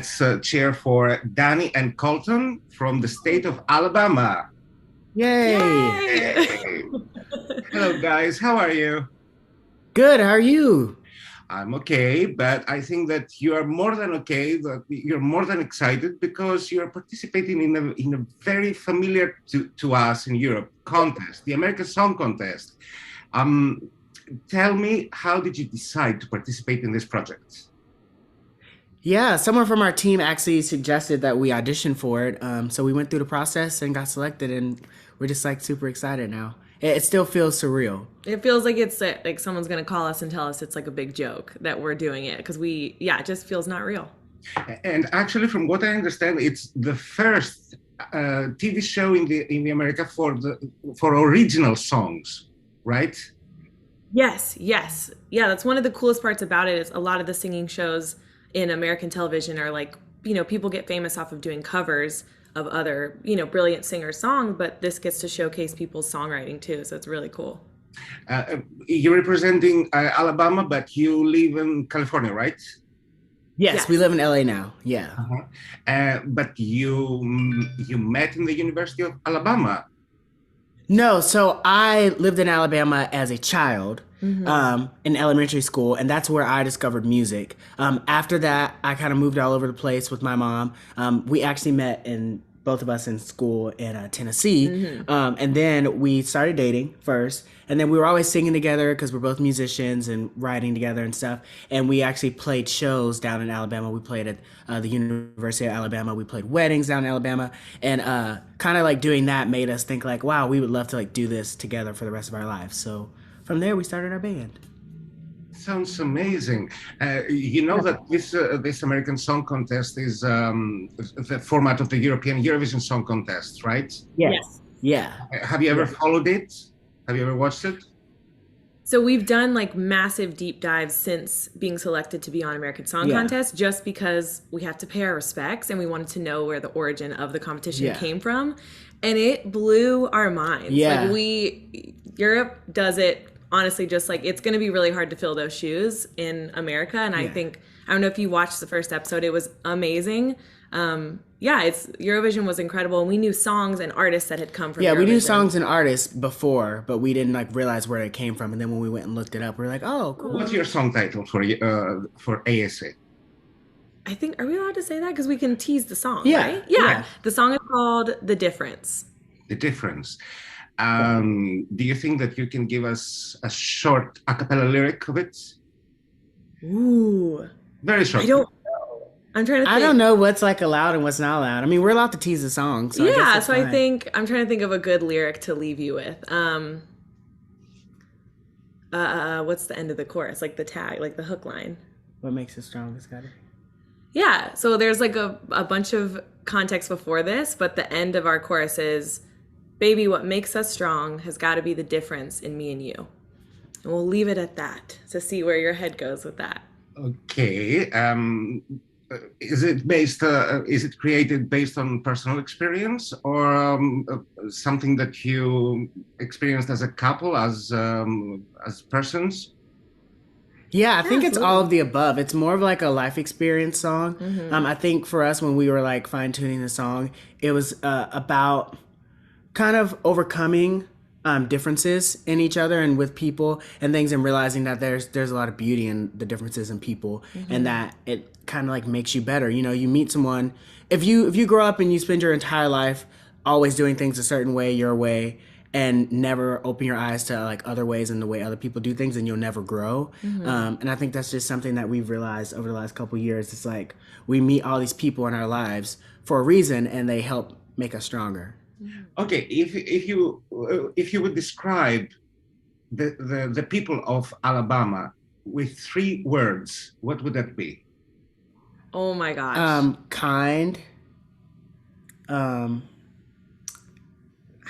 Let's cheer for Dani and Colton from the state of Alabama. Yay! Yay! Hey. Hello, guys. How are you? Good, how are you? I'm okay, but I think that you are more than okay, that you're more than excited because you're participating in a very familiar to us in Europe contest, the American Song Contest. Um, Tell me, how did you decide to participate in this project? Yeah, someone from our team actually suggested that we audition for it. So we went through the process and got selected, and we're just like super excited now. It still feels surreal. It feels like it's like someone's gonna call us and tell us it's like a big joke that we're doing it because it just feels not real. And actually, from what I understand, it's the first TV show in the America for original songs, right? Yes, yes. Yeah, that's one of the coolest parts about it is a lot of the singing shows in American television are like, people get famous off of doing covers of other, brilliant singers' songs, but this gets to showcase people's songwriting too, so it's really cool. You're representing Alabama, but you live in California, right? Yes, we Yes. live in LA now. Yeah. Uh-huh. But you met in the University of Alabama. No, so I lived in Alabama as a child in elementary school, and that's where I discovered music. After that, I kind of moved all over the place with my mom. We actually met both of us in school in Tennessee, and then we started dating first, and then we were always singing together because we're both musicians and writing together and stuff. And we actually played shows down in Alabama. We played at the University of Alabama. We played weddings down in Alabama, and kind of like doing that made us think like, wow, we would love to like do this together for the rest of our lives. So from there, we started our band. Sounds amazing. You know that this American Song Contest is the format of the European Eurovision Song Contest, right? Yes. Yeah. Have you ever followed it? Have you ever watched it? So we've done like massive deep dives since being selected to be on American Song Yeah. Contest just because we have to pay our respects and we wanted to know where the origin of the competition Yeah. came from. And it blew our minds. Yeah. Like Europe does it honestly just like it's going to be really hard to fill those shoes in America. And I don't know if you watched the first episode, it was amazing. Eurovision was incredible. And we knew songs and artists that had come from Yeah, we knew Eurovision. songs and artists before, but we didn't like realize where it came from. And then when we went and looked it up, we were like, oh, cool. What's your song title for ASA? I think, are we allowed to say that? Because we can tease the song, Yeah, right? yeah. The song is called The Difference. The Difference. Do you think that you can give us a short a cappella lyric of it? Ooh. Very short. I don't know. I'm trying to think. I don't know what's like allowed and what's not allowed. I mean, we're allowed to tease the song. So I guess Yeah, that's so I fine. think, I'm trying to think of a good lyric to leave you with. What's the end of the chorus? Like the tag, like the hook line. What makes it strong is gotta. Yeah, so there's like a bunch of context before this, but the end of our chorus is, baby, what makes us strong has got to be the difference in me and you. And we'll leave it at that to see where your head goes with that. Okay. Is it created based on personal experience or something that you experienced as a couple, as persons? Yeah, I think it's absolutely. all of the above. It's more of like a life experience song. I think for us, when we were like fine tuning the song, it was about kind of overcoming differences in each other and with people and things, and realizing that there's a lot of beauty in the differences in people, and that it kind of like makes you better. You meet someone, if you grow up and you spend your entire life always doing things a certain way, your way, and never open your eyes to like other ways and the way other people do things, and you'll never grow. And I think that's just something that we've realized over the last couple of years. It's like we meet all these people in our lives for a reason, and they help make us stronger. Okay, if you would describe the people of Alabama with 3 words, what would that be? Oh my gosh. Kind. I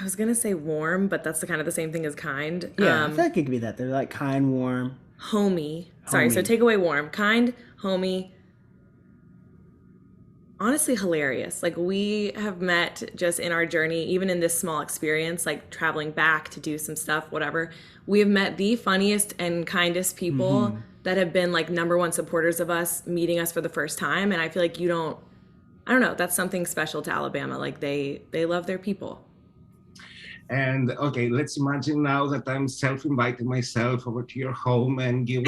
was gonna say warm, but that's kind of the same thing as kind. Yeah, I feel like it could be that. They're like kind, warm. Homey. Sorry, so Homey. take away warm. Kind, homey. Honestly, hilarious. Like we have met just in our journey, even in this small experience, like traveling back to do some stuff, whatever. We have met the funniest and kindest people that have been like #1 supporters of us, meeting us for the first time. And I feel like I don't know, that's something special to Alabama. Like they love their people. And okay, let's imagine now that I'm self-inviting myself over to your home, and you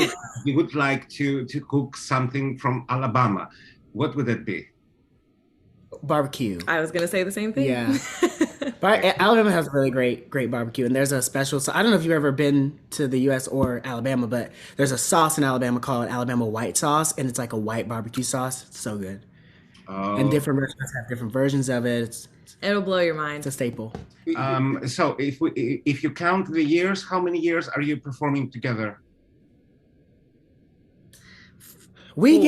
would like to cook something from Alabama. What would it be? Barbecue. I was gonna say the same thing. Yeah. But Alabama has really great barbecue, and there's a special. So I don't know if you've ever been to the U.S. or Alabama, but there's a sauce in Alabama called Alabama white sauce, and it's like a white barbecue sauce. It's so good, and different restaurants have different versions of it. It'll blow your It's mind. a staple. So if you count the years, how many years are you performing together? We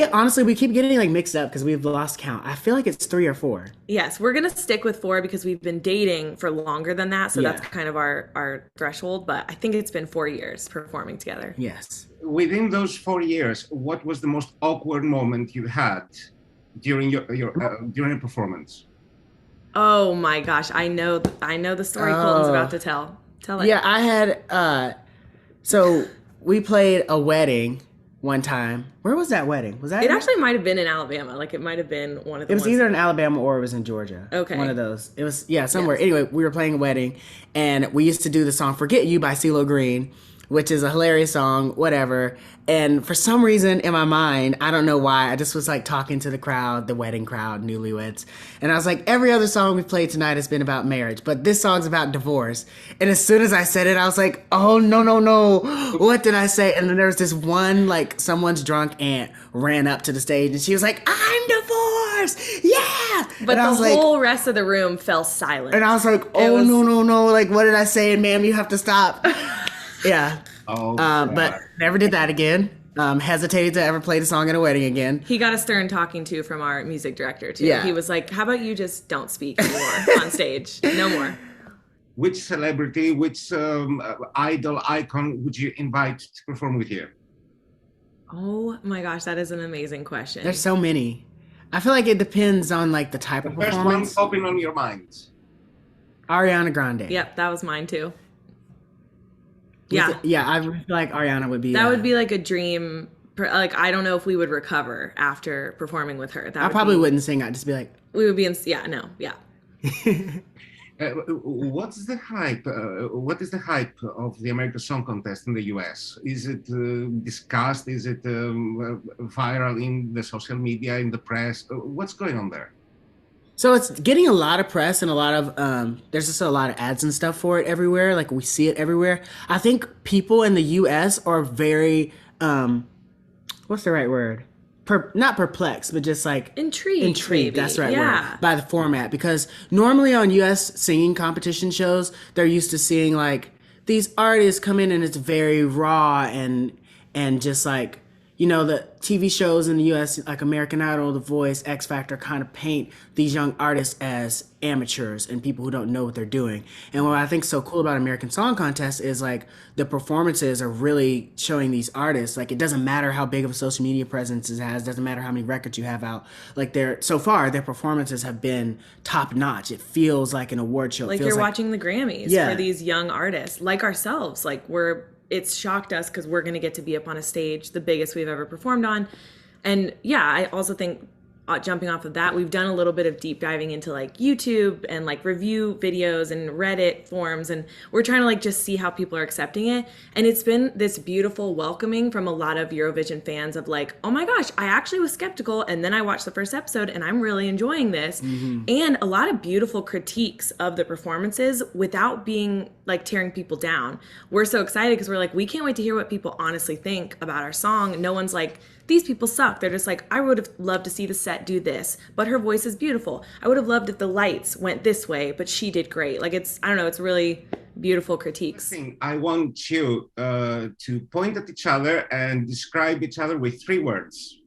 keep getting like mixed up because we've lost count. I feel like it's 3 or 4. Yes, we're gonna stick with 4 because we've been dating for longer than that, so Yeah. that's kind of our threshold. But I think it's been 4 years performing together. Yes. Within those 4 years, what was the most awkward moment you had during during a performance? Oh my gosh, I know the story Colton's about to tell. Tell it. Yeah, I had so we played a wedding one time. Where was that wedding? Was that It actually might have been in Alabama. Like it might have been one of the It was ones. either in Alabama or it was in Georgia. Okay. One of those. It was somewhere. Yes. Anyway, we were playing a wedding, and we used to do the song "Forget You" by CeeLo Green, which is a hilarious song, whatever. And for some reason in my mind, I don't know why, I just was like talking to the crowd, the wedding crowd, newlyweds. And I was like, every other song we played tonight has been about marriage, but this song's about divorce. And as soon as I said it, I was like, oh, no. What did I say? And then there was this one, like someone's drunk aunt ran up to the stage and she was like, I'm divorced. Yeah. But and I was the whole rest of the room fell silent. and I was like, oh, no. Like, what did I say? And ma'am, you have to stop. Yeah. Oh, but never did that again. Hesitated to ever play the song at a wedding again. He got a stern talking to from our music director too. Yeah. He was like, how about you just don't speak anymore on stage? No more. Which celebrity, which idol icon would you invite to perform with you? Oh my gosh, that is an amazing question. There's so many. I feel like it depends on like the type of First one performance. popping on your mind. Ariana Grande. Yep, that was mine too. I feel like Ariana would be. That would be like a dream. Like I don't know if we would recover after performing with her. I probably wouldn't sing. I'd just be like. We would be in. Yeah. What's the hype? What is the hype of the American Song Contest in the US? Is it discussed? Is it viral in the social media, in the press? What's going on there? So it's getting a lot of press and a lot of there's just a lot of ads and stuff for it everywhere. Like we see it everywhere. I think people in the US are very what's the right word? Not perplexed, but just like intrigued. Maybe. That's the right word. By the format, because normally on US singing competition shows, they're used to seeing like these artists come in and it's very raw and just like, you know, the TV shows in the US, like American Idol, The Voice, X Factor, kind of paint these young artists as amateurs and people who don't know what they're doing. And what I think is so cool about American Song Contest is like the performances are really showing these artists. Like it doesn't matter how big of a social media presence it has, doesn't matter how many records you have out. Like so far their performances have been top notch. It feels like an award show. Like you're watching the Grammys for these young artists, like ourselves. Like it's shocked us because we're going to get to be up on a stage, the biggest we've ever performed on. And yeah, I also think jumping off of that, we've done a little bit of deep diving into like YouTube and like review videos and Reddit forums. And we're trying to like just see how people are accepting it. And it's been this beautiful welcoming from a lot of Eurovision fans of like, oh my gosh, I actually was skeptical. And then I watched the first episode and I'm really enjoying this. Mm-hmm. And a lot of beautiful critiques of the performances without being like tearing people down. We're so excited because we're like, we can't wait to hear what people honestly think about our song. No one's like, these people suck. They're just like, I would have loved to see the set do this, but her voice is beautiful. I would have loved if the lights went this way, but she did great. Like I don't know, it's really beautiful critiques. I want you to point at each other and describe each other with 3 words.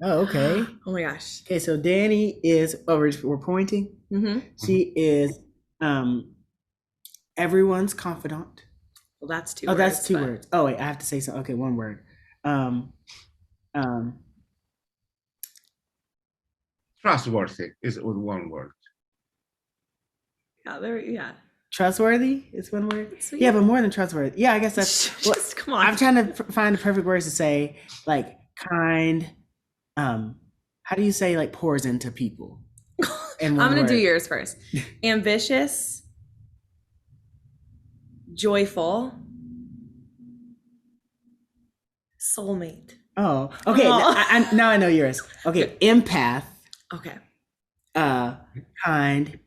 Oh, okay. Oh my gosh. Okay, so Dani is, we're pointing. Mm-hmm. She is everyone's confidant. Well, that's 2 words. Oh, that's 2 words. Oh, wait, I have to say something. Okay, 1 word. Trustworthy is 1 word. Yeah, Trustworthy is one word. Sweet. Yeah, but more than trustworthy. Yeah, I guess that's. Just come on. I'm trying to find the perfect words to say, like kind. How do you say like pours into people? I'm gonna do yours first. Ambitious, joyful, soulmate. Oh, okay. Oh. Now I know yours. Okay, empath. Okay. Kind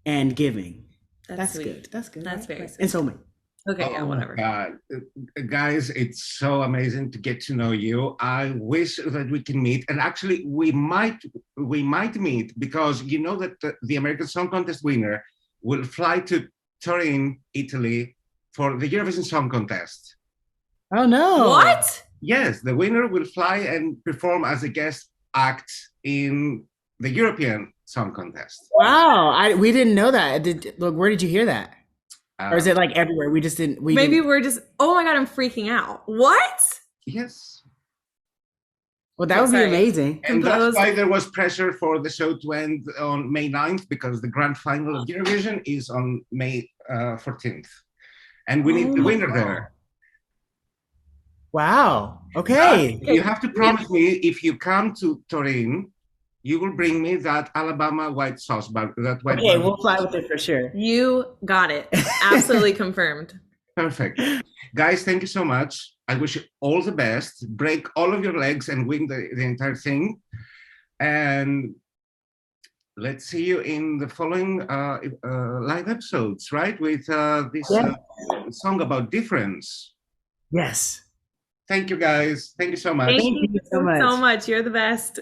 and giving. That's sweet. good. That's good. That's very sweet. And soulmate. Okay, yeah, whatever. Guys, it's so amazing to get to know you. I wish that we can meet, and actually, we might meet because you know that the American Song Contest winner will fly to Turin, Italy, for the Eurovision Song Contest. Oh no! What? Yes, the winner will fly and perform as a guest act in the European Song Contest. Wow, we didn't know that. Look, where did you hear that? Or is it like everywhere? We just didn't. We're just. Oh my god, I'm freaking out. What? Yes. Well, that would be amazing. And that's why there was pressure for the show to end on May 9th, because the grand final of Eurovision is on May 14th. And we need the winner there. Wow. Okay. You have to promise me, if you come to Turin, you will bring me that Alabama white sauce. Okay, we'll fly with it for sure. You got it. Absolutely confirmed. Perfect. Guys, thank you so much. I wish you all the best. Break all of your legs and win the entire thing. And let's see you in the following live episodes, right? With this song about difference. Yes. Thank you, guys. Thank you so much. Thank you so much. You're the best.